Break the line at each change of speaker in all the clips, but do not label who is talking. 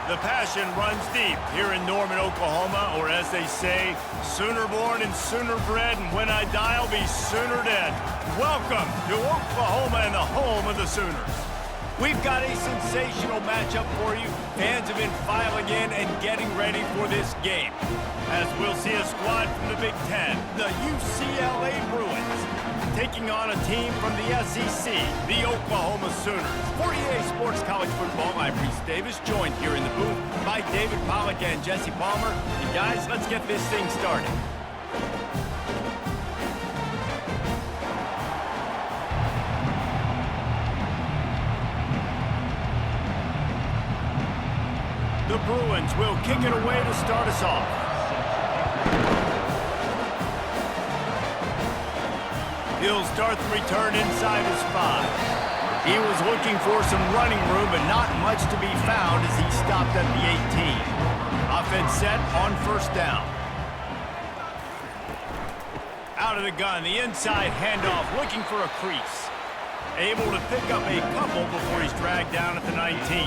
The passion runs deep here in Norman, Oklahoma, or as they say, sooner born and sooner bred, and when I die, I'll be sooner dead. Welcome to Oklahoma and the home of the Sooners. We've got a sensational matchup for you. Fans have been filing in and getting ready for this game, as we'll see a squad from the Big 10, the UCLA Bruins, taking on a team from the SEC, the Oklahoma Sooners. For EA Sports College Football, I'm Reese Davis, joined here in the booth by David Pollack and Jesse Palmer. And guys, let's get this thing started. The Bruins will kick it away to start us off. He'll start the return inside his 5. He was looking for some running room, but not much to be found as he stopped at the 18. Offense set on first down. Out of the gun, the inside handoff, looking for a crease. Able to pick up a couple before he's dragged down at the 19.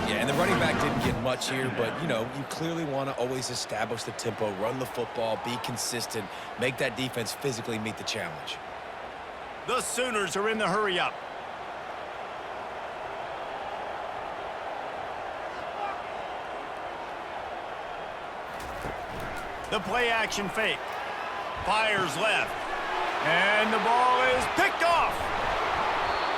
Yeah, and the running back didn't get much here, but, you know, you clearly want to always establish the tempo, run the football, be consistent, make that defense physically meet the challenge.
The Sooners are in the hurry-up. The play-action fake. Fires left. And the ball is picked off.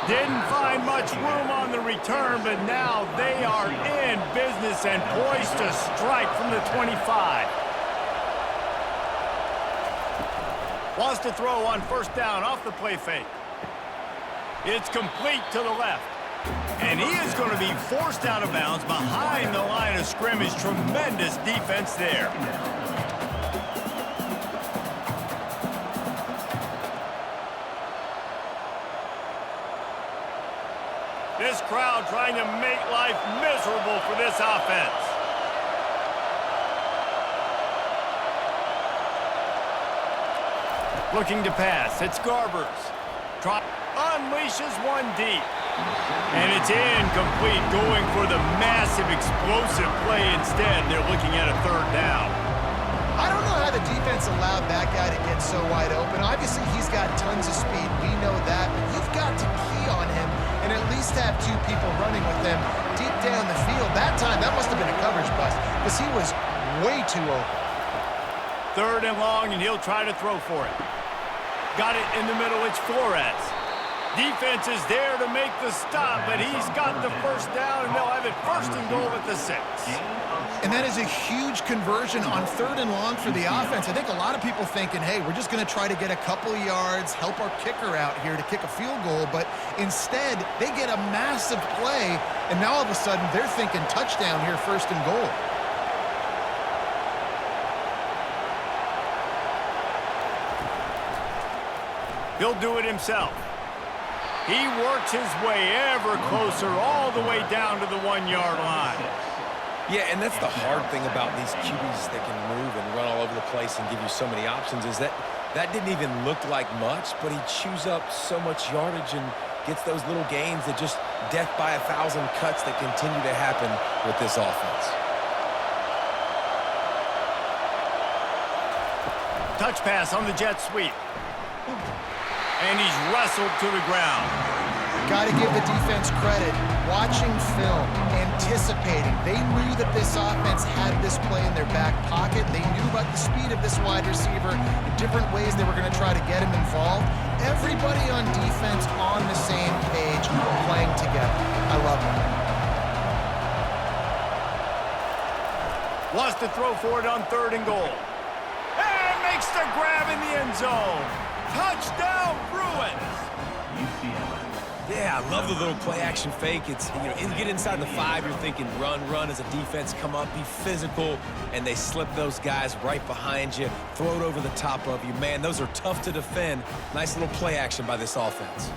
Didn't find much room on the return, but now they are in business and poised to strike from the 25. Wants to throw on first down off the play fake. It's complete to the left. And he is going to be forced out of bounds behind the line of scrimmage. Tremendous defense there. This crowd trying to make life miserable for this offense. Looking to pass. It's Garbers. Unleashes one deep. And it's incomplete, going for the massive explosive play instead. They're looking at a third down.
I don't know how the defense allowed that guy to get so wide open. Obviously, he's got tons of speed. We know that. But you've got to key on him and at least have 2 people running with him deep down the field. That time, that must have been a coverage bust because he was way too open.
Third and long, and he'll try to throw for it. Got it in the middle. It's Flores. Defense is there to make the stop, but he's got the first down, and they'll have it first and goal at the 6.
And that is a huge conversion on third and long for the offense. I think a lot of people thinking, hey, we're just going to try to get a couple yards, help our kicker out here to kick a field goal. But instead, they get a massive play, and now all of a sudden they're thinking touchdown here, first and goal.
He'll do it himself. He works his way ever closer all the way down to the 1-yard line.
Yeah, and that's the hard thing about these QBs that can move and run all over the place and give you so many options is that didn't even look like much, but he chews up so much yardage and gets those little gains that just death by 1,000 cuts that continue to happen with this offense.
Touch pass on the jet sweep. And he's wrestled to the ground.
Got to give the defense credit. Watching film, anticipating. They knew that this offense had this play in their back pocket. They knew about the speed of this wide receiver, the different ways they were going to try to get him involved. Everybody on defense on the same page, playing together. I love it.
Wants to throw for it on third and goal. And makes the grab in the end zone. Touchdown, Bruins!
Yeah, I love the little play-action fake. It's, you know, you get inside the 5, you're thinking run as a defense, come up, be physical, and they slip those guys right behind you, throw it over the top of you. Man, those are tough to defend. Nice little play-action by this offense.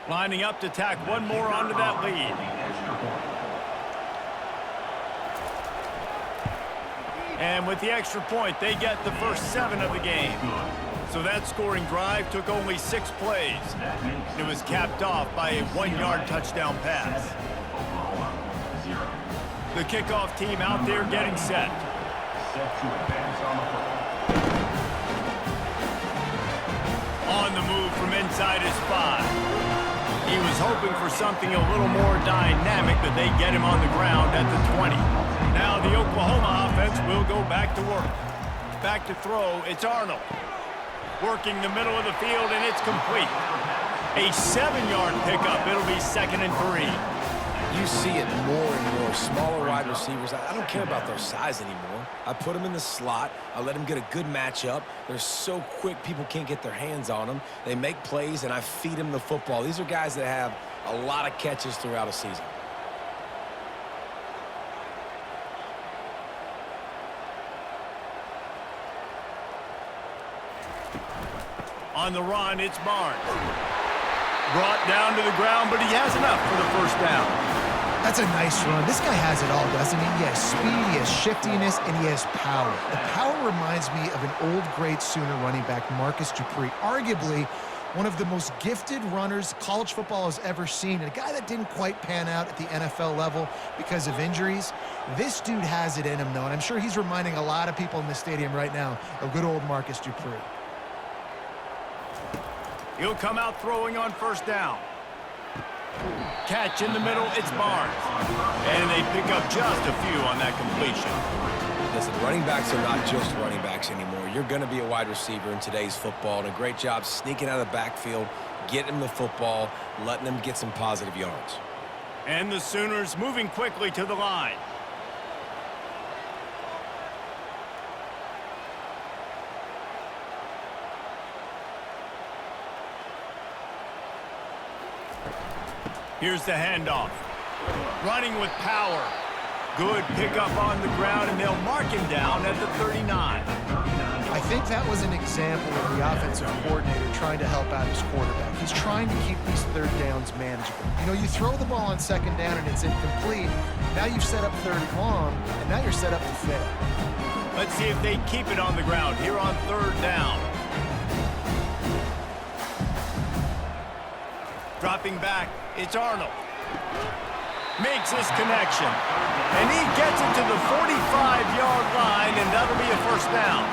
Lining up to tack one more onto that lead. And with the extra point, they get the first 7 of the game. So that scoring drive took only 6 plays. It was capped off by a 1-yard touchdown pass. The kickoff team out there getting set. On the move from inside his 5. He was hoping for something a little more dynamic, but they get him on the ground at the 20. Now the Oklahoma offense will go back to work. Back to throw, it's Arnold. Working the middle of the field, and it's complete. A 7-yard pickup. It'll be 2nd and 3.
You see it more and more. Smaller wide receivers. I don't care about their size anymore. I put them in the slot. I let them get a good matchup. They're so quick, people can't get their hands on them. They make plays, and I feed them the football. These are guys that have a lot of catches throughout a season.
On the run, it's Barnes. Brought down to the ground, but he has enough for the first down.
That's a nice run. This guy has it all, doesn't he? He has speed, he has shiftiness, and he has power. The power reminds me of an old, great Sooner running back, Marcus Dupree. Arguably one of the most gifted runners college football has ever seen. And a guy that didn't quite pan out at the NFL level because of injuries. This dude has it in him, though, and I'm sure he's reminding a lot of people in the stadium right now of good old Marcus Dupree.
He'll come out throwing on first down. Catch in the middle, it's Barnes. And they pick up just a few on that completion.
Listen, running backs are not just running backs anymore. You're going to be a wide receiver in today's football, and a great job sneaking out of the backfield, getting them the football, letting them get some positive yards.
And the Sooners moving quickly to the line. Here's the handoff. Running with power. Good pickup on the ground, and they'll mark him down at the 39.
I think that was an example of the offensive coordinator trying to help out his quarterback. He's trying to keep these 3rd downs manageable. You know, you throw the ball on 2nd down and it's incomplete. Now you've set up 3rd and long, and now you're set up to fail.
Let's see if they keep it on the ground here on 3rd down. Dropping back, it's Arnold. Makes his connection. And he gets it to the 45-yard line, and that'll be a first down.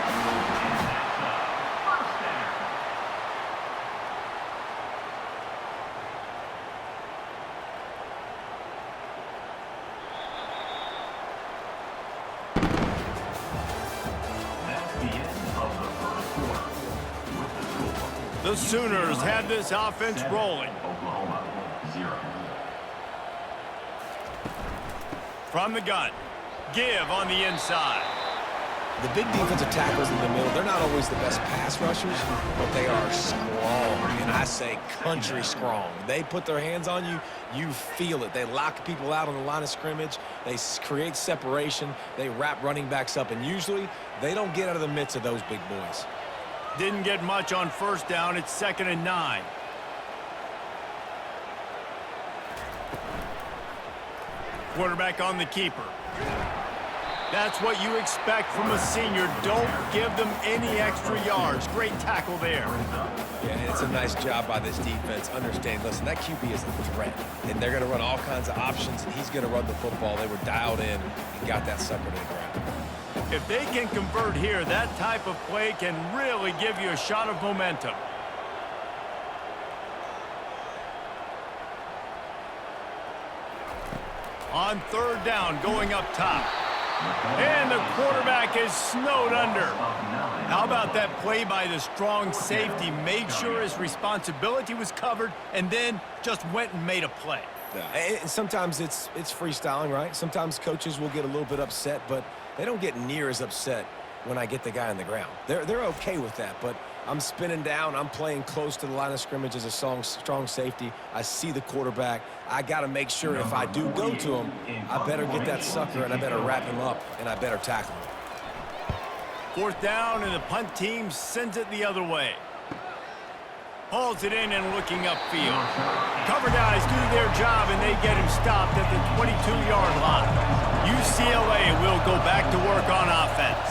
The Sooners have this offense rolling. From the gun, give on the inside.
The big defensive tackles in the middle, they're not always the best pass rushers, but they are strong, and I say country strong. They put their hands on you, you feel it. They lock people out on the line of scrimmage. They create separation. They wrap running backs up, and usually they don't get out of the midst of those big boys.
Didn't get much on first down. It's 2nd and 9. Quarterback on the keeper. That's what you expect from a senior. Don't give them any extra yards. Great tackle there.
Yeah, it's a nice job by this defense. Understand, listen, that QB is a threat, and they're going to run all kinds of options, and he's going to run the football. They were dialed in and got that sucker to the ground.
If they can convert here, that type of play can really give you a shot of momentum. On 3rd down, going up top. And the quarterback is snowed under. How about that play by the strong safety? Made sure his responsibility was covered and then just went and made a play.
And sometimes it's freestyling, right? Sometimes coaches will get a little bit upset, but they don't get near as upset when I get the guy on the ground. They're okay with that, but I'm spinning down. I'm playing close to the line of scrimmage as a strong safety. I see the quarterback. I got to make sure if I do go to him, I better get that sucker, and I better wrap him up, and I better tackle him.
4th down, and the punt team sends it the other way. Hauls it in and looking upfield. Cover guys do their job, and they get him stopped at the 22-yard line. UCLA will go back to work on offense.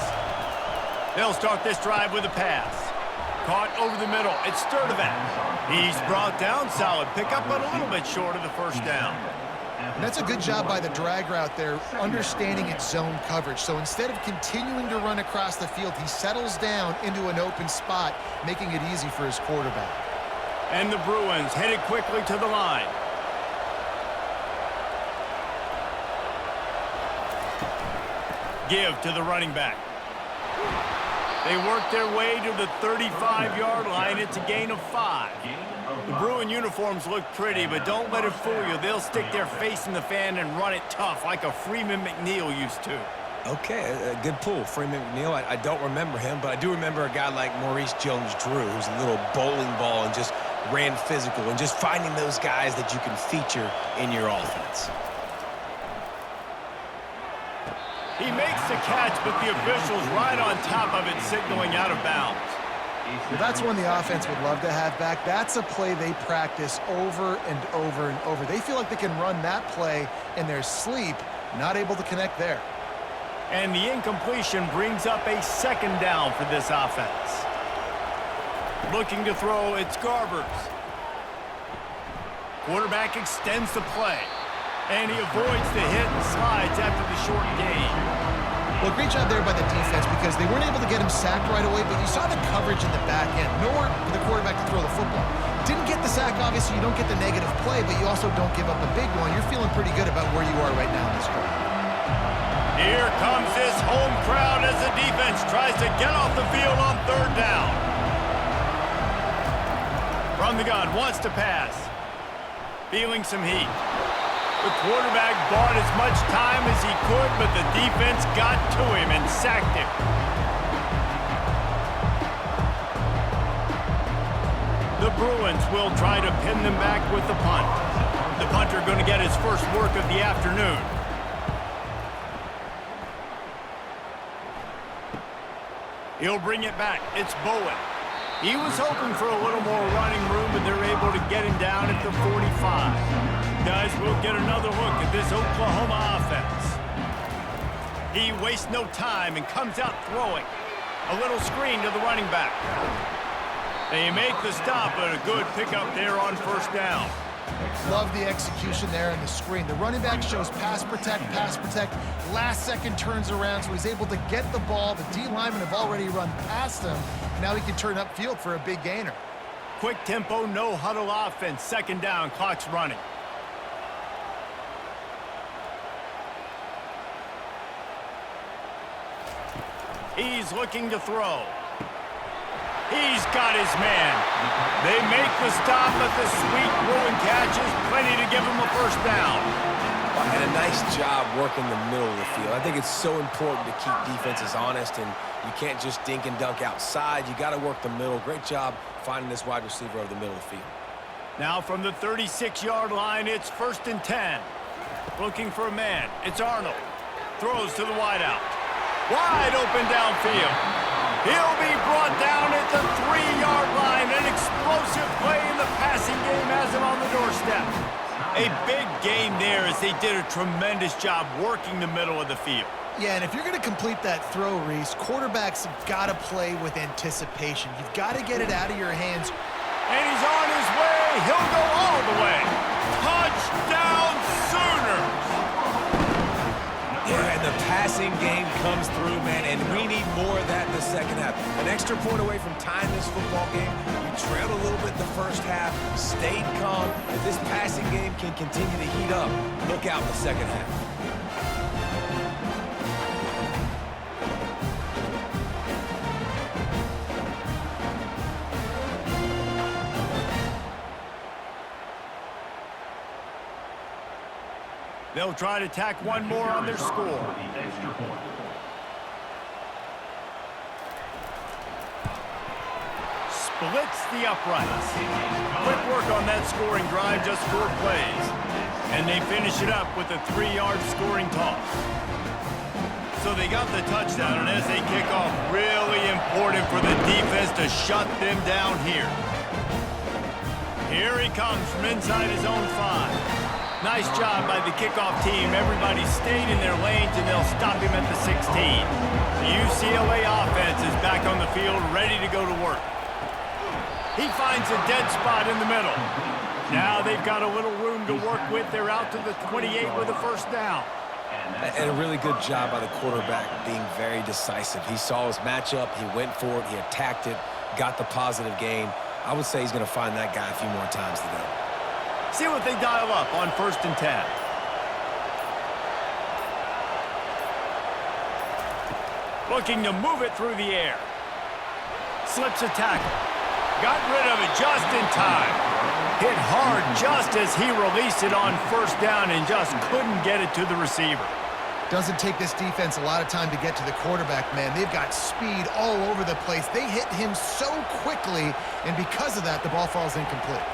They'll start this drive with a pass. Caught over the middle. It's Sturdivant. He's brought down. Solid pickup, but a little bit short of the first down.
And that's a good job by the drag route there, understanding its zone coverage. So instead of continuing to run across the field, he settles down into an open spot, making it easy for his quarterback.
And the Bruins headed quickly to the line. Give to the running back. They work their way to the 35-yard line. It's a gain of 5. The Bruin uniforms look pretty, but don't let it fool you. They'll stick their face in the fan and run it tough like a Freeman McNeil used to.
Okay, a good pull. Freeman McNeil, I don't remember him, but I do remember a guy like Maurice Jones-Drew, who's a little bowling ball and just ran physical, and just finding those guys that you can feature in your offense.
He makes the catch, but the official's right on top of it, signaling out of bounds.
Well, that's one the offense would love to have back. That's a play they practice over and over and over. They feel like they can run that play in their sleep, not able to connect there.
And the incompletion brings up a second down for this offense. Looking to throw, it's Garbers. Quarterback extends the play, and he avoids the hit and slides after the short gain.
Well, great job there by the defense because they weren't able to get him sacked right away, but you saw the coverage in the back end. Nowhere for the quarterback to throw the football. Didn't get the sack, obviously. You don't get the negative play, but you also don't give up a big one. You're feeling pretty good about where you are right now in this drive.
Here comes this home crowd as the defense tries to get off the field on third down. From the gun, wants to pass. Feeling some heat. The quarterback bought as much time as he could, but the defense got to him and sacked him. The Bruins will try to pin them back with the punt. The punter going to get his first work of the afternoon. He'll bring it back. It's Bowen. He was hoping for a little more running room, but they're able to get him down at the 45. Guys, we'll get another look at this Oklahoma offense. He wastes no time and comes out throwing. A little screen to the running back. They make the stop, but a good pickup there on first down.
Love the execution there on the screen. The running back shows pass protect, last second turns around, so he's able to get the ball. The D linemen have already run past him. Now he can turn upfield for a big gainer.
Quick tempo, no huddle offense. Second down, clock's running. He's looking to throw. He's got his man. They make the stop, but the sweet Bruin catch is plenty to give him a first down.
And a nice job working the middle of the field. I think it's so important to keep defenses honest, and you can't just dink and dunk outside. You got to work the middle. Great job finding this wide receiver over the middle of the field.
Now from the 36-yard line, it's 1st and 10. Looking for a man. It's Arnold. Throws to the wideout. Wide open downfield. He'll be brought down at the 3-yard line. An explosive play in the passing game has him on the doorstep. A big gain there as they did a tremendous job working the middle of the field.
Yeah, and if you're going to complete that throw, Reese, quarterbacks have got to play with anticipation. You've got to get it out of your hands.
And he's on his way. He'll go all the way. Touchdown Sooners!
Yeah, and the passing game comes through, man, and we need more of that in the second half. An extra point away from tying this football game. You trailed a little bit in the first half, stayed calm. If this passing game can continue to heat up, look out in the second half.
They'll try to tack one more on their score. Splits the uprights. Quick work on that scoring drive, just 4 plays. And they finish it up with a 3-yard scoring toss. So they got the touchdown, and as they kick off, really important for the defense to shut them down here. Here he comes from inside his own 5. Nice job by the kickoff team. Everybody stayed in their lanes, and they'll stop him at the 16. The UCLA offense is back on the field, ready to go to work. He finds a dead spot in the middle. Now they've got a little room to work with. They're out to the 28 with a first down.
And a really good job by the quarterback being very decisive. He saw his matchup, he went for it, he attacked it, got the positive gain. I would say he's going to find that guy a few more times today.
See what they dial up on 1st and 10. Looking to move it through the air. Slips a tackle. Got rid of it just in time. Hit hard just as he released it on 1st down and just couldn't get it to the receiver.
Doesn't take this defense a lot of time to get to the quarterback, man. They've got speed all over the place. They hit him so quickly, and because of that, the ball falls incomplete.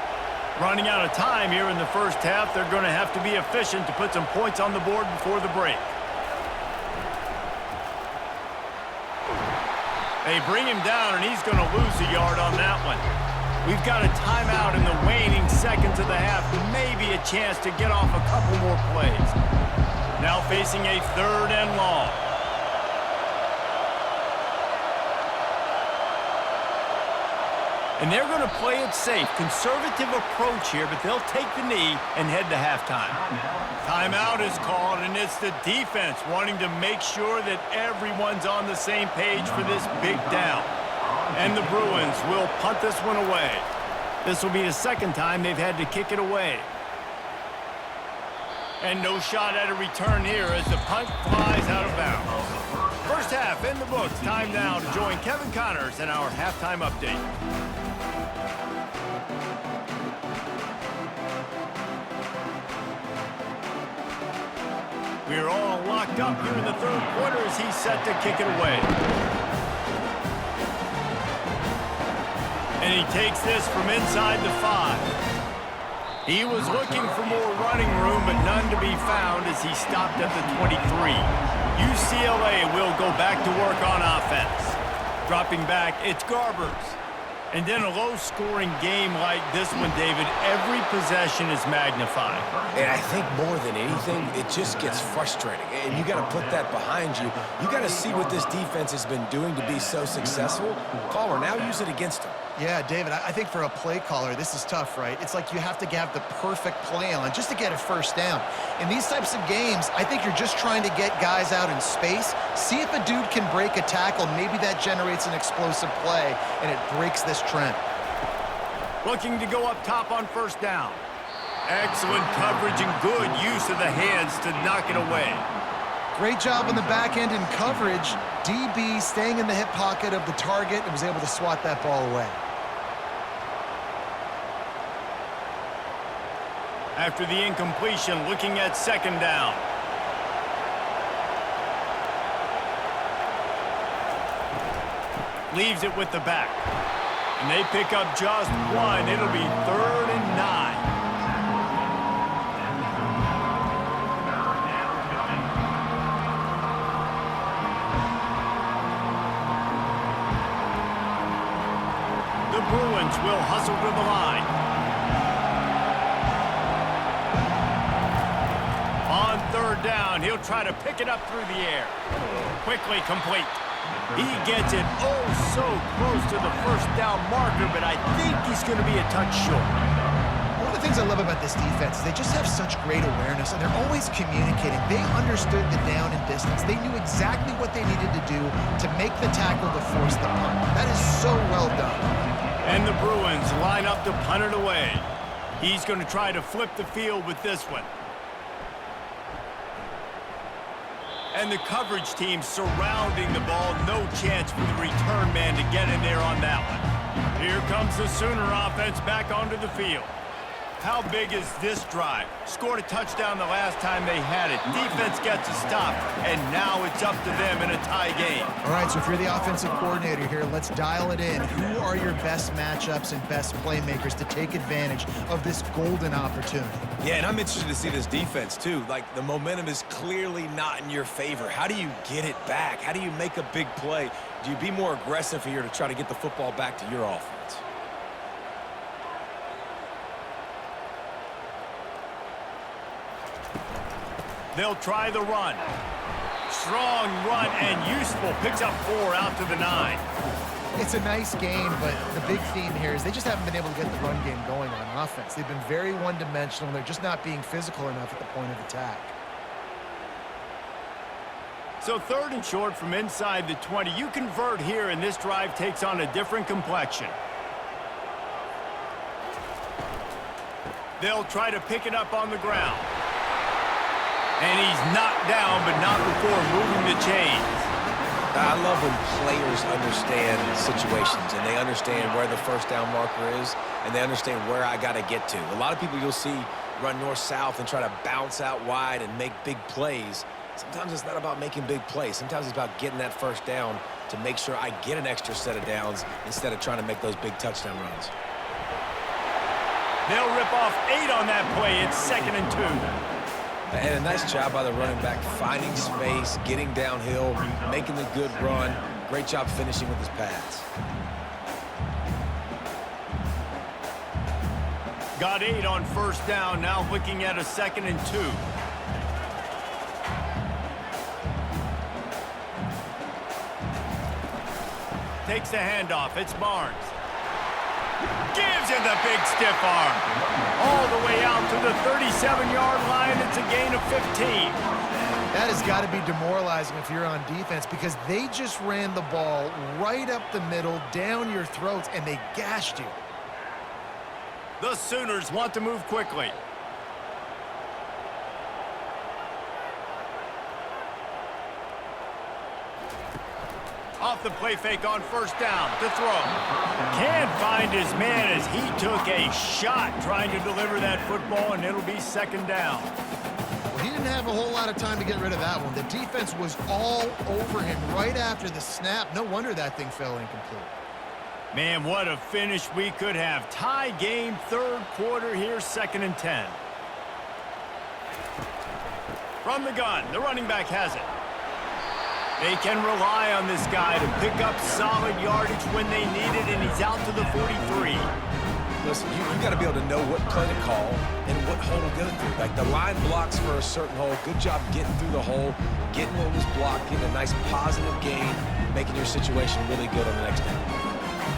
Running out of time here in the first half, they're going to have to be efficient to put some points on the board before the break. They bring him down, and he's going to lose a yard on that one. We've got a timeout in the waning seconds of the half, maybe a chance to get off a couple more plays. Now facing a 3rd and long. And they're going to play it safe. Conservative approach here, but they'll take the knee and head to halftime. Timeout is called, and it's the defense wanting to make sure that everyone's on the same page for this big down. And the Bruins will punt this one away. This will be the 2nd time they've had to kick it away. And no shot at a return here as the punt flies out of bounds. First half in the books. Time now to join Kevin Connors in our halftime update. We're all locked up here in the 3rd quarter as he's set to kick it away. And he takes this from inside the 5. He was looking for more running room, but none to be found as he stopped at the 23. UCLA will go back to work on offense. Dropping back, it's Garbers. And in a low-scoring game like this one, David, every possession is magnified.
And I think more than anything, it just gets frustrating. And you got to put that behind you. You got to see what this defense has been doing to be so successful. Caller, now use it against them.
Yeah, David, I think for a play caller, this is tough, right? It's like you have to have the perfect play on just to get a first down. In these types of games, I think you're just trying to get guys out in space, see if a dude can break a tackle. Maybe that generates an explosive play, and it breaks this trend.
Looking to go up top on 1st down. Excellent coverage and good use of the hands to knock it away.
Great job on the back end in coverage. DB staying in the hip pocket of the target and was able to swat that ball away.
After the incompletion, looking at 2nd down. Leaves it with the back. And they pick up just 1. It'll be 3rd and 9. The Bruins will hustle to the line. On 3rd down, he'll try to pick it up through the air. Quickly complete. He gets it so close to the 1st down marker, but I think he's going to be a touch short.
One of the things I love about this defense is they just have such great awareness, and they're always communicating. They understood the down and distance. They knew exactly what they needed to do to make the tackle to force the punt. That is so well done. And the Bruins line up to punt it away. He's going to try to flip the field with this one. And the coverage team surrounding the ball. No chance for the return man to get in there on that one. Here comes the Sooner offense back onto the field. How big is this drive? Scored a touchdown the last time they had it. Defense gets a stop, and now it's up to them in a tie game. All right, so if you're the offensive coordinator here, let's dial it in. Who are your best matchups and best playmakers to take advantage of this golden opportunity?
Yeah, and I'm interested to see this defense, too. Like, the momentum is clearly not in your favor. How do you get it back? How do you make a big play? Do you be more aggressive here to try to get the football back to your offense?
They'll try the run. Strong run and useful. Picks up 4 out to the 9.
It's a nice game, but the big theme here is they just haven't been able to get the run game going on offense. They've been very one-dimensional. They're just not being physical enough at the point of attack.
So 3rd and short from inside the 20. You convert here, and this drive takes on a different complexion. They'll try to pick it up on the ground. And he's knocked down, but not before moving the chains.
I love when players understand situations and they understand where the first down marker is and they understand where I got to get to. A lot of people you'll see run north-south and try to bounce out wide and make big plays. Sometimes it's not about making big plays. Sometimes it's about getting that first down to make sure I get an extra set of downs instead of trying to make those big touchdown runs.
They'll rip off 8 on that play. It's 2nd and 2.
And a nice job by the running back, finding space, getting downhill, making the good run. Great job finishing with his pads.
Got 8 on first down, now looking at a 2nd and 2. Takes the handoff, it's Barnes. Gives him the big stiff arm. All the way out to the 37-yard line. It's a gain of 15.
That has got to be demoralizing if you're on defense because they just ran the ball right up the middle, down your throats, and they gashed you.
The Sooners want to move quickly. Off the play fake on first down to throw. Can't find his man as he took a shot trying to deliver that football, and it'll be 2nd down.
Well, he didn't have a whole lot of time to get rid of that one. The defense was all over him right after the snap. No wonder that thing fell incomplete.
Man, what a finish we could have. Tie game, 3rd quarter here, 2nd and 10. From the gun, the running back has it. They can rely on this guy to pick up solid yardage when they need it, and he's out to the 43.
Listen, you got to be able to know what play to call and what hole to go through. Like the line blocks for a certain hole. Good job getting through the hole, getting what was blocked, getting a nice positive gain, making your situation really good on the next down.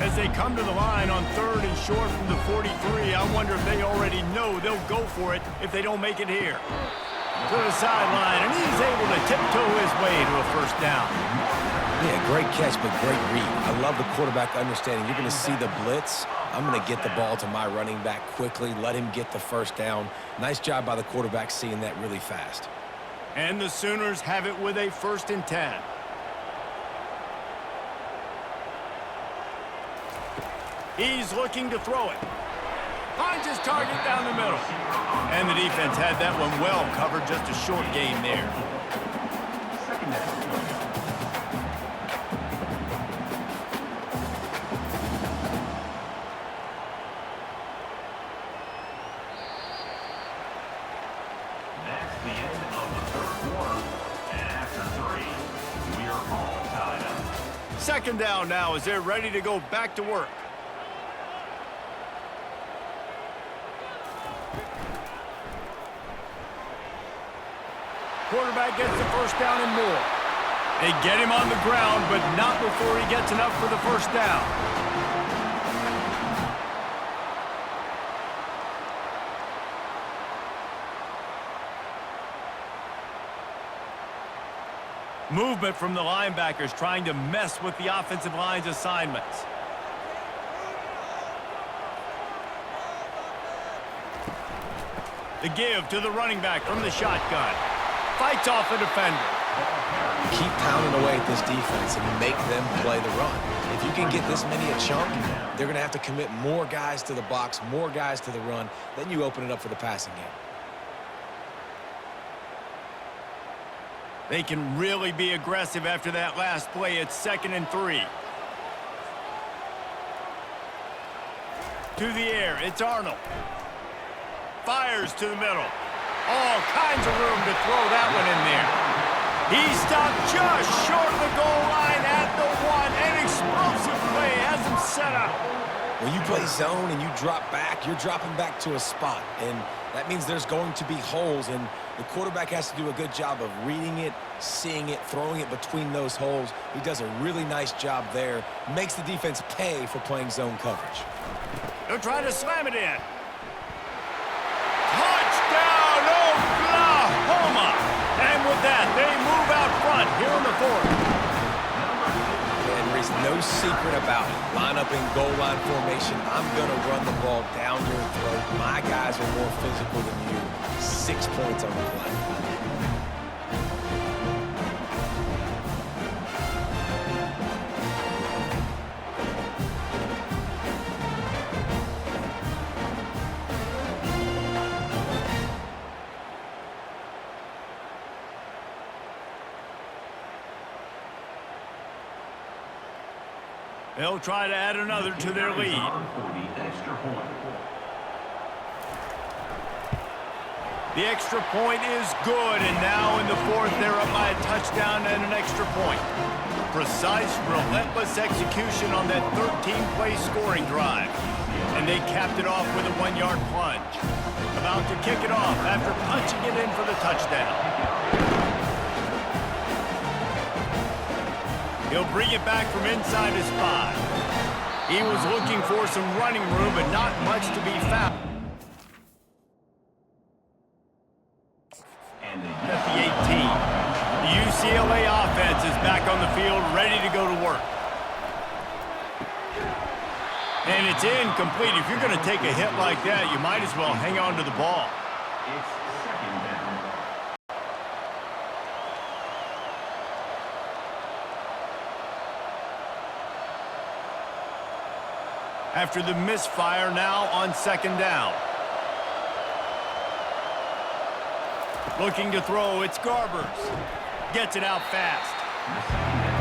As they come to the line on 3rd and short from the 43, I wonder if they already know they'll go for it if they don't make it here. To the sideline, and he's able to tiptoe his way to a first down.
Yeah, great catch, but great read. I love the quarterback understanding. You're going to see the blitz. I'm going to get the ball to my running back quickly, let him get the first down. Nice job by the quarterback seeing that really fast.
And the Sooners have it with a 1st and 10. He's looking to throw it. Finds his target down the middle. And the defense had that one well covered, just a short gain there.
That's the end of the 3rd quarter. And after 3, we are all tied up.
2nd down now as they're ready to go back to work. Quarterback gets the first down and more. They get him on the ground, but not before he gets enough for the first down. Movement from the linebackers trying to mess with the offensive line's assignments. The give to the running back from the shotgun. Fights off a defender.
Keep pounding away at this defense and make them play the run. If you can get this many a chunk, they're going to have to commit more guys to the box, more guys to the run. Then you open it up for the passing game.
They can really be aggressive after that last play. It's 2nd and 3. To the air, it's Arnold. Fires to the middle. All kinds of room to throw that one in there. He stopped just short of the goal line at the 1. An explosive play has him set up.
When you play zone and you drop back, you're dropping back to a spot. And That means there's going to be holes, and the quarterback has to do a good job of reading it, seeing it, throwing it between those holes. He does a really nice job there. Makes the defense pay for playing zone coverage.
They'll try to slam it in. Touchdown, Oklahoma! And with that, they move out front here in the fourth.
And there's no secret about it. Line up in goal line formation. I'm going to run the ball down your throat. My guys are more physical than you. 6 points on the play.
They'll try to add another to their lead. The extra point is good, and now in the fourth, they're up by a touchdown and an extra point. Precise, relentless execution on that 13-play scoring drive. And they capped it off with a 1-yard plunge. About to kick it off after punching it in for the touchdown. He'll bring it back from inside his 5. He was looking for some running room, but not much to be found. At the 18, the UCLA offense is back on the field, ready to go to work. And it's incomplete. If you're going to take a hit like that, you might as well hang on to the ball.
It's second down.
After the misfire, now on second down. Looking to throw, it's Garbers. Gets it out fast.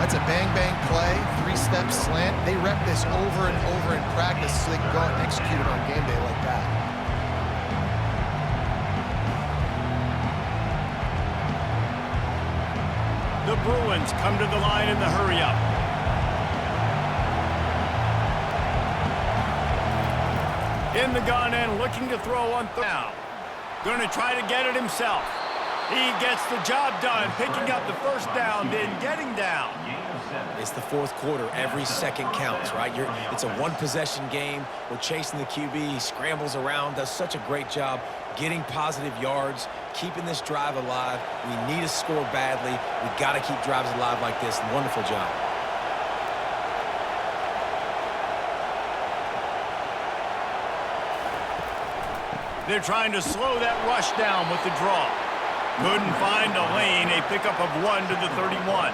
That's a bang-bang play, 3-step slant. They rep this over and over in practice so they can go out and execute it on game day like that.
The Bruins come to the line in the hurry-up. In the gun and looking to throw on third down. Going to try to get it himself. He gets the job done, picking up the first down, then getting down.
It's the fourth quarter. Every second counts, right? It's a one-possession game. We're chasing the QB. He scrambles around, does such a great job getting positive yards, keeping this drive alive. We need to score badly. We got to keep drives alive like this. Wonderful job.
They're trying to slow that rush down with the draw. Couldn't find a lane, a pickup of 1 to the 31.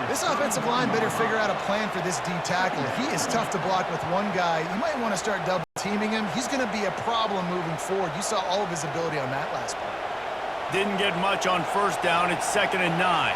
This offensive line better figure out a plan for this D tackle. He is tough to block with one guy. You might want to start double-teaming him. He's going to be a problem moving forward. You saw all of his ability on that last play.
Didn't get much on first down. It's 2nd and 9.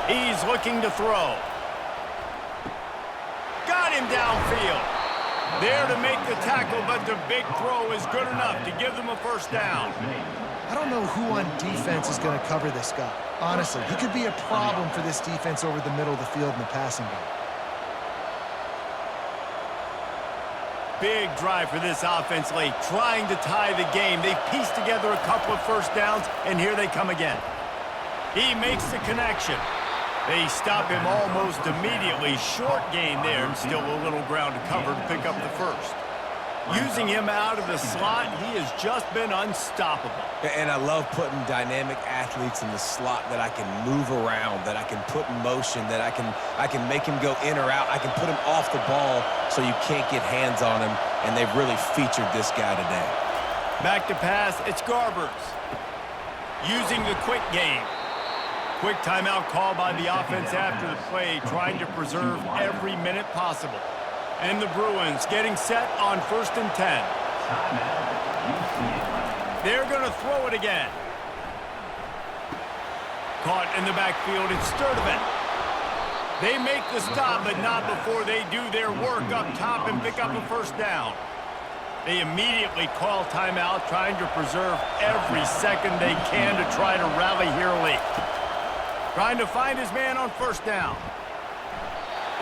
He's looking to throw. Got him downfield. There to make the tackle, but the big throw is good enough to give them a first down.
I don't know who on defense is going to cover this guy. Honestly, he could be a problem for this defense over the middle of the field in the passing game.
Big drive for this offense late, trying to tie the game. They've pieced together a couple of first downs, and here they come again. He makes the connection. They stop him almost immediately. Short gain there, and still a little ground to cover to pick up the first. Using him out of the slot, he has just been unstoppable.
And I love putting dynamic athletes in the slot that I can move around, that I can put in motion, that I can make him go in or out. I can put him off the ball so you can't get hands on him, and they've really featured this guy today.
Back to pass, it's Garbers. Using the quick game. Quick timeout call by the offense after the play, trying to preserve every minute possible. And the Bruins getting set on 1st and 10. They're going to throw it again. Caught in the backfield, it's Sturdivant. They make the stop, but not before they do their work up top and pick up a first down. They immediately call timeout, trying to preserve every second they can to try to rally here late. Trying to find his man on first down.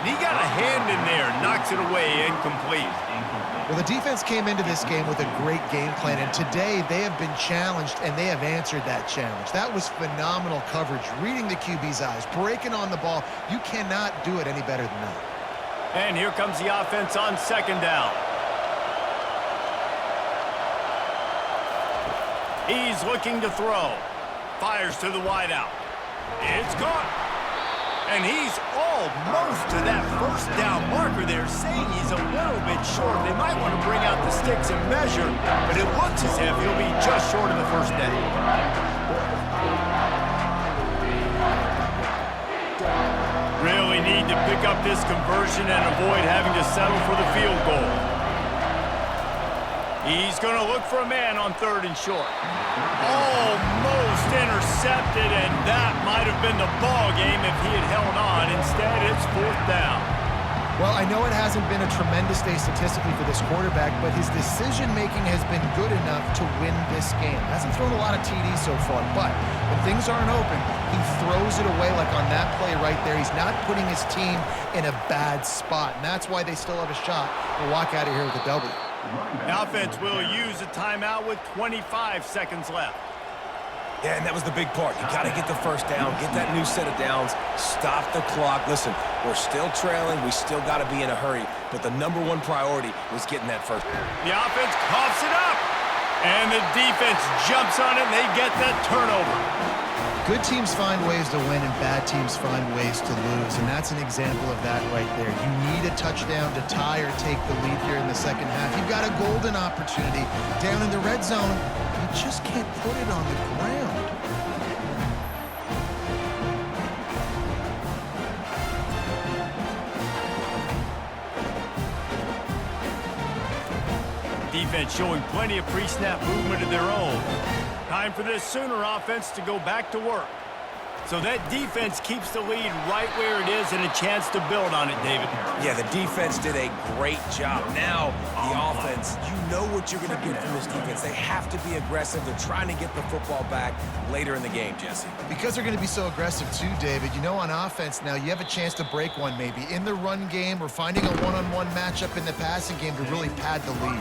And he got a hand in there, knocks it away, incomplete.
Well, the defense came into this game with a great game plan, and today they have been challenged, and they have answered that challenge. That was phenomenal coverage, reading the QB's eyes, breaking on the ball. You cannot do it any better than that.
And here comes the offense on second down. He's looking to throw. Fires to the wideout. It's caught. And he's almost to that first down marker there, saying he's a little bit short. They might want to bring out the sticks and measure, but it looks as if he'll be just short of the first down. Really need to pick up this conversion and avoid having to settle for the field goal. He's going to look for a man on third and short. Almost intercepted, and that might have been the ball game if he had held on. Instead, it's fourth down.
Well, I know it hasn't been a tremendous day statistically for this quarterback, but his decision-making has been good enough to win this game. Hasn't thrown a lot of TDs so far, but when things aren't open, he throws it away like on that play right there. He's not putting his team in a bad spot, and that's why they still have a shot to walk out of here with a W.
The offense will use a timeout with 25 seconds left.
Yeah, and that was the big part. You got to get the first down, get that new set of downs, stop the clock. Listen, we're still trailing. We still got to be in a hurry, but the #1 priority was getting that first down.
The offense coughs it up, and the defense jumps on it, and they get that turnover.
Good teams find ways to win, and bad teams find ways to lose, and that's an example of that right there. You need a touchdown to tie or take the lead here in the second half. You've got a golden opportunity down in the red zone. You just can't put it on the ground.
Defense showing plenty of pre-snap movement of their own. Time for this Sooner offense to go back to work. So that defense keeps the lead right where it is and a chance to build on it, David.
Yeah, the defense did a great job. Now, the offense, you know what you're going to get from this defense. They have to be aggressive. They're trying to get the football back later in the game, Jesse.
Because they're going to be so aggressive too, David, you know, on offense now, you have a chance to break one maybe in the run game or finding a one-on-one matchup in the passing game to really pad the lead.